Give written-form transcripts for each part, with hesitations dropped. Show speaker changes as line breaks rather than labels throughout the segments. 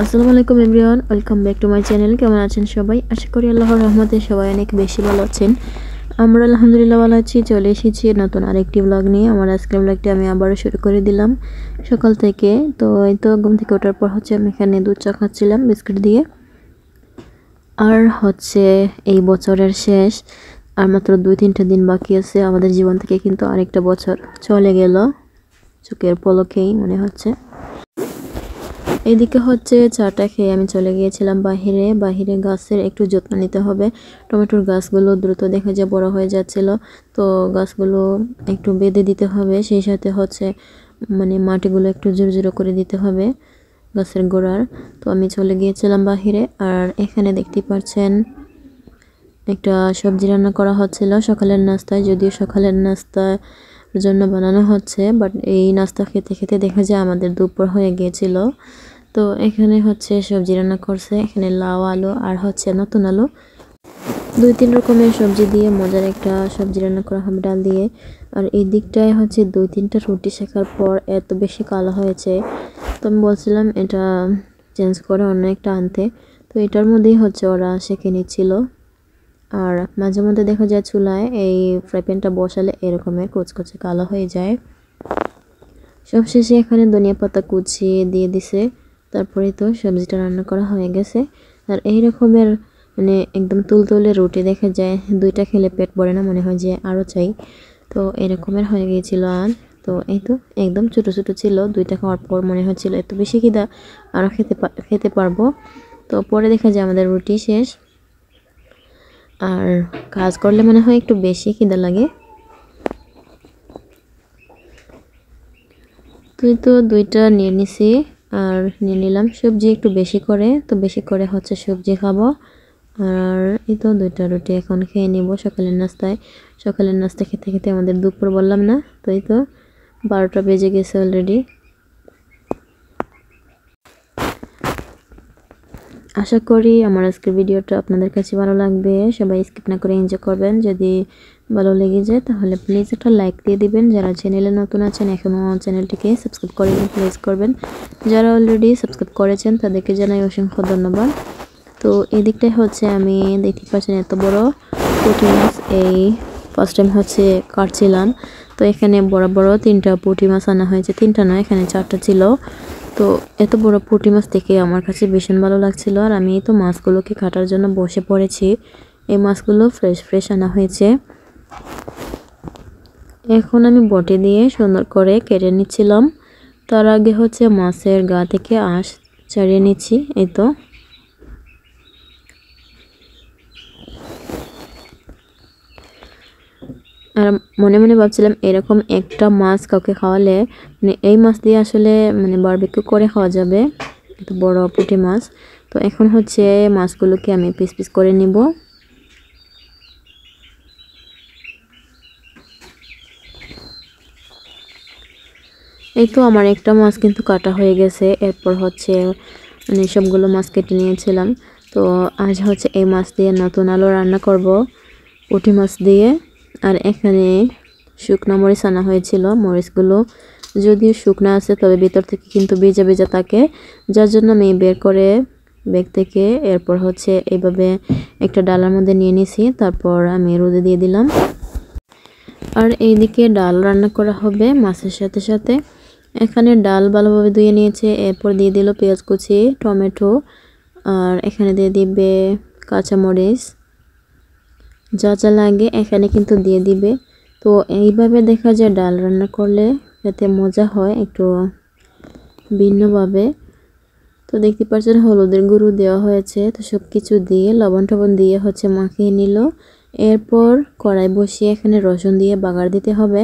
আসসালামু আলাইকুম everyone, welcome back to my channel. কেমন আছেন সবাই? আশা করি আল্লাহর রহমতে সবাই অনেক বেশি ভালো আছেন। আমরা আলহামদুলিল্লাহ ভালো আছি। চলে এসেছি নতুন আরেকটি ব্লগ নিয়ে। আমার আজকের ব্লগটি আমি আবারও শুরু করে দিলাম সকাল থেকে। তো এই তো ঘুম থেকে ওঠার পর আমি এখানে দুধ চা খাচ্ছিলাম বিস্কুট দিয়ে। আর এই বছরের শেষ, আর মাত্র 2-3টা দিন বাকি আছে আমাদের জীবন থেকে, কিন্তু আরেকটা বছর চলে গেল চোখের পলকেই মনে হচ্ছে। এদিকে চাটা খেয়ে আমি চলে গিয়েছিলাম বাহিরে গাছের একটু যত্ন নিতে হবে। টমেটোর গাছগুলো দ্রুত দেখা যায় বড় হয়ে যাচ্ছিল, তো গাছগুলো একটু বেঁধে দিতে হবে। সেই সাথে মাটিগুলো একটু জোরে করে দিতে হবে গাছের গোড়ার। তো আমি চলে গিয়েছিলাম বাহিরে। আর এখানে দেখতে পাচ্ছেন একটা সবজি রান্না করা হচ্ছিল সকালের নাস্তায়। যদিও সকালের নাস্তার জন্য বানানো হচ্ছে, বাট এই নাস্তা খেতে খেতে দেখা যায় আমাদের দুপুর হয়ে গিয়েছিল। তো এখানে সবজি রান্না করছে। এখানে লাউ, আলু আর নতুন আলু, 2-3 রকমের সবজি দিয়ে মজার একটা সবজি রান্না করা হবে ডাল দিয়ে। আর এই দিকটায় 2-3টা রুটি শেখার পর এত বেশি কালো হয়েছে, তো আমি বলছিলাম এটা চেঞ্জ করে অন্য একটা আনতে। তো এটার মধ্যেই ওরা শেখে নিচ্ছিল। আর মাঝে মধ্যে দেখা যায় চুলায় এই ফ্রাই প্যানটা বসালে এরকমের কুচকুচে কালো হয়ে যায়। সবশেষে এখানে ধনিয়া পাতা কুচিয়ে দিয়ে দিছে। তারপরে তো সবজিটা রান্না করা হয়ে গেছে। আর এই রকমের একদম তুলতুলে রুটি দেখা যায়, 2টা খেলে পেট ভরে না, মনে হয় যে আরও চাই। তো এরকমের হয়ে গিয়েছিল। আর তো এই তো একদম ছোট ছোট ছিল। 2টা খাওয়ার পর মনে হচ্ছিল এত বেশি খিদা, আরও খেতে পারবো। তো পরে দেখা যায় আমাদের রুটি শেষ। আর কাজ করলে মনে হয় একটু বেশি খিদা লাগে। তো 2টা নিয়ে নিছি। আর নিয়ে নিলাম সবজি একটু বেশি করে। তো বেশি করে সবজি খাবো। আর এই তো 2টা রুটি এখন খেয়ে নিব সকালের নাস্তায়। সকালের নাস্তা খেতে খেতে আমাদের দুপুর বললাম না। তো এই তো 12টা বেজে গেছে অলরেডি। আশা করি আমার আজকের ভিডিওটা আপনাদের কাছে ভালো লাগবে। সবাই স্কিপ না করে এনজয় করবেন। যদি ভালো লেগে যায় তাহলে প্লিজ একটা লাইক দিয়ে দিবেন। যারা চ্যানেলে নতুন আছেন এখনও চ্যানেলটিকে সাবস্ক্রাইব করেন, প্লিজ করবেন। যারা অলরেডি সাবস্ক্রাইব করেছেন তাদেরকে জানাই অসংখ্য ধন্যবাদ। তো এই দিকটায় আমি দেখতে পাচ্ছেন এত বড় পুঁটি মাছ এই ফার্স্ট টাইম কাটছিলাম। তো এখানে বড় বড় 3টা পুঁটি মাছ আনা হয়েছে। 3টা নয়, এখানে 4টা ছিল। তো এত বড় পুঁটি মাছ দেখে আমার কাছে ভীষণ ভালো লাগছিল। আর আমি তো মাছগুলোকে কাটার জন্য বসে পড়েছি। এই মাছগুলো ফ্রেশ আনা হয়েছে। এখন আমি বটি দিয়ে সুন্দর করে কেটে নিচ্ছিলাম। তার আগে মাছের গা থেকে আঁশ ছাড়িয়ে নিচ্ছি। এই তো আর মনে মনে ভাবছিলাম এরকম একটা মাছ কাউকে খাওয়ালে এই মাছ দিয়ে আসলে বারবিকিউ করে খাওয়া যাবে, এত বড় পুঁটি মাছ। তো এখন মাছগুলোকে আমি পিস পিস করে নিব। এই তো আমার একটা মাছ কিন্তু কাটা হয়ে গেছে। এরপর সবগুলো মাছ কেটে নিয়েছিলাম। তো আজ এই মাছ দিয়ে নতুন আলু রান্না করব পুঁটি মাছ দিয়ে। আর এখানে শুকনো মরিচ আনা হয়েছিল। মরিচগুলো যদিও শুকনো আছে, তবে ভিতর থেকে কিন্তু ভেজা ভেজা থাকে, যার জন্য আমি বের করে ব্যাগ থেকে এরপর এইভাবে একটা ডালার মধ্যে নিয়ে নিছি। তারপর আমি রোদে দিয়ে দিলাম। আর এইদিকে ডাল রান্না করা হবে মাছের সাথে সাথে। এখানে ডাল ভালোভাবে ধুয়ে নিয়েছে। এরপর দিয়ে দিল পেঁয়াজ কুচি, টমেটো, আর এখানে দিয়ে দিবে কাঁচামরিচ, যা যা লাগে এখানে কিন্তু দিয়ে দিবে। তো এইভাবে দেখা যায় ডাল রান্না করলে যাতে মজা হয় একটু ভিন্নভাবে। তো দেখতে পাচ্ছেন হলুদের গুঁড়ো দেওয়া হয়েছে। তো সব কিছু দিয়ে লবণ টবণ দিয়ে মাখিয়ে নিল। এরপর কড়াই বসিয়ে এখানে রসুন দিয়ে বাগার দিতে হবে।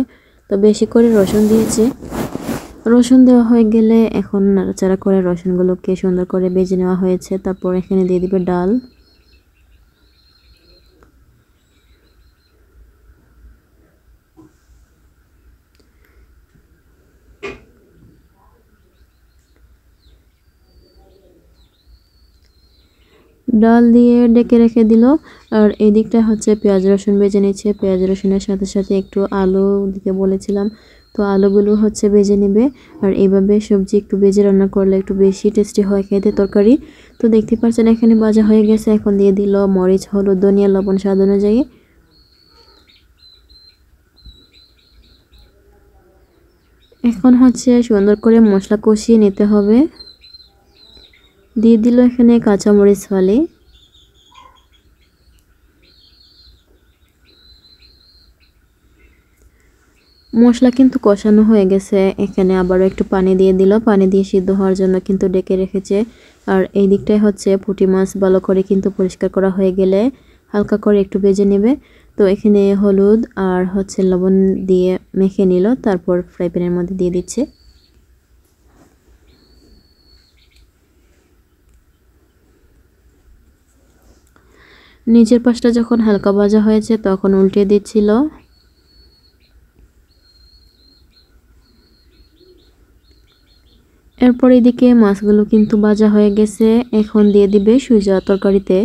তো বেশি করে রসুন দিয়েছি। রসুন দেওয়া হয়ে গেলে এখন নাড়াচাড়া করে রসুনগুলোকে সুন্দর করে ভেজে নেওয়া হয়েছে। তারপর এখানে দিয়ে দিবে ডাল। ডাল দিয়ে ডেকে রেখে দিল। আর এই দিকটা পেঁয়াজ রসুন ভেজে নিচ্ছে। পেঁয়াজ রসুনের সাথে সাথে একটু আলু দিতে বলেছিলাম, তো আলুগুলো হচ্ছে ভেজে নেবে। আর এইভাবে সবজি একটু ভেজে রান্না করলে একটু বেশি টেস্টি হয় খেতে তরকারি। তো দেখতে পাচ্ছেন এখানে ভাজা হয়ে গেছে। এখন দিয়ে দিল মরিচ, হলুদ, ধনিয়া, লবণ স্বাদ অনুযায়ী। এখন হচ্ছে সুন্দর করে মশলা কষিয়ে নিতে হবে। দিয়ে দিল এখানে কাঁচামরিচ ফালি। মশলা কিন্তু কষানো হয়ে গেছে। এখানে আবারও একটু পানি দিয়ে দিল। পানি দিয়ে সিদ্ধ হওয়ার জন্য কিন্তু ডেকে রেখেছে। আর এই দিকটায় হচ্ছে পুঁটি মাছ ভালো করে কিন্তু পরিষ্কার করা হয়ে গেলে হালকা করে একটু ভেজে নেবে। তো এখানে হলুদ আর হচ্ছে লবণ দিয়ে মেখে নিল, তারপর ফ্রাই প্যানের মধ্যে দিয়ে দিচ্ছে। নিচের পাশটা যখন হালকা ভাজা হয়েছে তখন উল্টে দিচ্ছিল। এরপর এদিকে মাছগুলো কিন্তু ভাজা হয়ে গেছে। এখন দিয়ে দিবে সুজা তরকারিতে।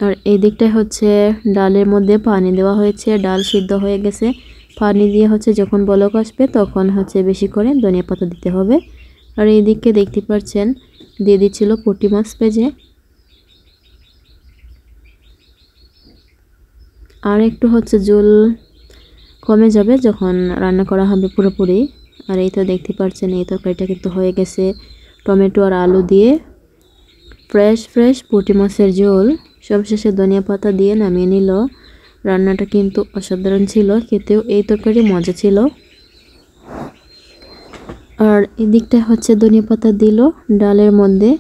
আর এই দিকটায় হচ্ছে ডালের মধ্যে পানি দেওয়া হয়েছে, ডাল সিদ্ধ হয়ে গেছে। পানি দিয়ে হচ্ছে যখন বলক আসবে তখন হচ্ছে বেশি করে ধনিয়া পাতা দিতে হবে। আর এইদিকে দেখতে পাচ্ছেন দিয়ে দিচ্ছিল পুঁটি মাছ ভেজে। আর একটু হচ্ছে ঝোল কমে যাবে যখন রান্না করা হবে পুরোপুরি। আর এই তো দেখতে পাচ্ছেন এই তরকারিটা কিন্তু হয়ে গেছে। টমেটো আর আলু দিয়ে ফ্রেশ পুঁটি মাছের ঝোল, সবশেষে ধনিয়া পাতা দিয়ে নামিয়ে নিল। রান্নাটা কিন্তু অসাধারণ ছিল, খেতেও এই তরকারি মজা ছিল। আর এদিকটা হচ্ছে ধনিয়া পাতা দিল ডালের মধ্যে।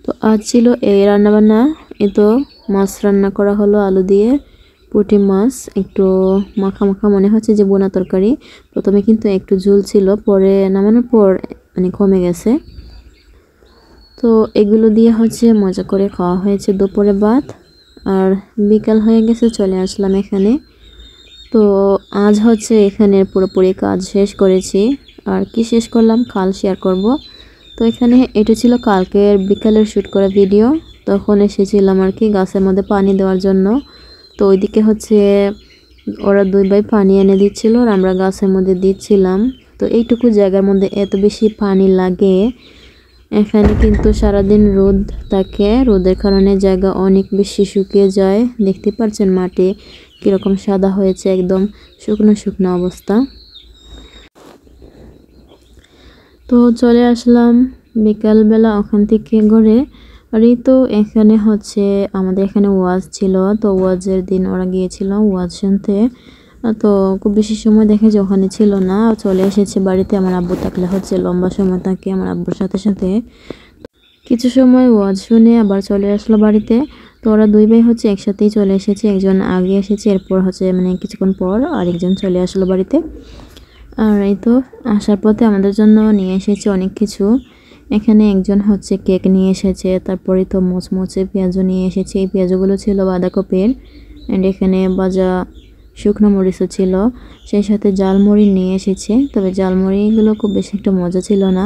তো আজ ছিল এই রান্নাবান্না। এই তো মাছ রান্না করা হলো আলু দিয়ে, পুঁটি মাছ একটু মাখা মাখা মনে হচ্ছে যে বোনা তরকারি। প্রথমে কিন্তু একটু ঝোল ছিল, পরে নামানোর পর মানে কমে গেছে। তো এগুলো দিয়ে হচ্ছে মজা করে খাওয়া হয়েছে দুপুরে ভাত। আর বিকাল হয়ে গেছে, চলে আসলাম এখানে। তো আজ হচ্ছে এখানে পুরোপুরি কাজ শেষ করেছি। আর কি শেষ করলাম কাল শেয়ার করব। তো এখানে এটা ছিল কালকের বিকালের শ্যুট করা ভিডিও। তখন এসেছিলাম আর কি গাছের মধ্যে পানি দেওয়ার জন্য। তো ওইদিকে হচ্ছে ওরা দুই ভাই পানি এনে দিচ্ছিল আর আমরা গাছের মধ্যে দিচ্ছিলাম। তো এইটুকু জায়গার মধ্যে এত বেশি পানি লাগে। এখানে কিন্তু সারাদিন রোদ থাকে, রোদের কারণে জায়গা অনেক বেশি শুকিয়ে যায়। দেখতে পাচ্ছেন মাটি কীরকম সাদা হয়েছে, একদম শুকনো শুকনো অবস্থা। তো চলে আসলাম বিকালবেলা ওখান থেকে ঘরে। আর এই তো এখানে হচ্ছে আমাদের এখানে ওয়াজ ছিল। তো ওয়াজের দিন ওরা গিয়েছিল ওয়াজ শুনতে। তো খুব বেশি সময় দেখে যে ওখানে ছিল না, চলে এসেছে বাড়িতে। আমার আব্বু থাকলে হচ্ছে লম্বা সময় থাকে আমার আব্বুর সাথে সাথে। কিছু সময় ওয়াজ শুনে আবার চলে আসলো বাড়িতে। তো ওরা দুই ভাই হচ্ছে একসাথেই চলে এসেছে, একজন আগে এসেছে, এরপর হচ্ছে মানে কিছুক্ষণ পর আরেকজন চলে আসলো বাড়িতে। আর এই তো আসার পথে আমাদের জন্য নিয়ে এসেছে অনেক কিছু। এখানে একজন হচ্ছে কেক নিয়ে এসেছে, তারপরে তো মোচমোচে পেঁয়াজও নিয়ে এসেছে। এই পেঁয়াজগুলো ছিল বাঁধাকপির। অ্যান্ড এখানে ভাজা শুকনো মরিচও ছিল, সেই সাথে জালমুড়ি নিয়ে এসেছে। তবে জালমুড়িগুলো খুব বেশি একটা মজা ছিল না।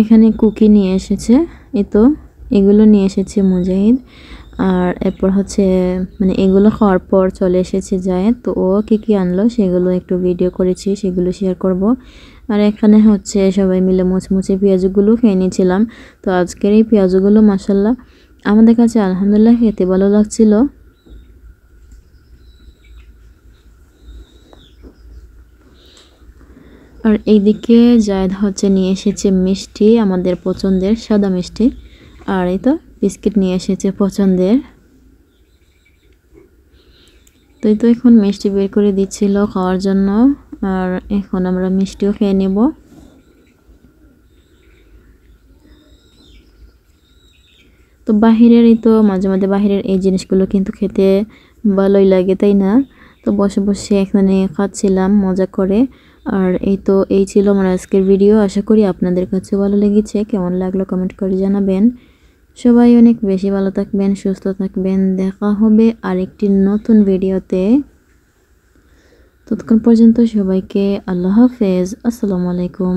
এখানে কুকি নিয়ে এসেছে। এই তো এগুলো নিয়ে এসেছে মুজাহিদ। আর এরপর হচ্ছে মানে এগুলো খাওয়ার পর চলে এসেছে জায়েদ। তো ও কী আনলো সেগুলো একটু ভিডিও করেছি, সেগুলো শেয়ার করব। আর এখানে হচ্ছে সবাই মিলে মুচমুচে পেঁয়াজগুলো খেয়ে নিয়েছিলাম। তো আজকের এই পেঁয়াজগুলো মাশাল্লাহ আমাদের কাছে আলহামদুলিল্লাহ খেতে ভালো লাগছিল। আর এইদিকে জায়েদ হচ্ছে নিয়ে এসেছে মিষ্টি, আমাদের পছন্দের সাদা মিষ্টি। আর এই তো বিস্কিট নিয়ে এসেছে পছন্দের। তো এই তো এখন মিষ্টি বের করে দিচ্ছিল খাওয়ার জন্য। আর এখন আমরা মিষ্টিও খেয়ে নেব। তো বাহিরের এই তো মাঝে মাঝে বাহিরের এই জিনিসগুলো কিন্তু খেতে ভালোই লাগে, তাই না? তো বসে বসে এখানে খাচ্ছিলাম মজা করে। আর এই তো এই ছিল আমার আজকের ভিডিও। আশা করি আপনাদের কাছে ভালো লেগেছে। কেমন লাগলো কমেন্ট করে জানাবেন। সবাই অনেক বেশি ভালো থাকবেন, সুস্থ থাকবেন। দেখা হবে আরেকটি নতুন ভিডিওতে। ততক্ষণ পর্যন্ত সবাইকে আল্লাহ হাফেজ, আসসালামু আলাইকুম।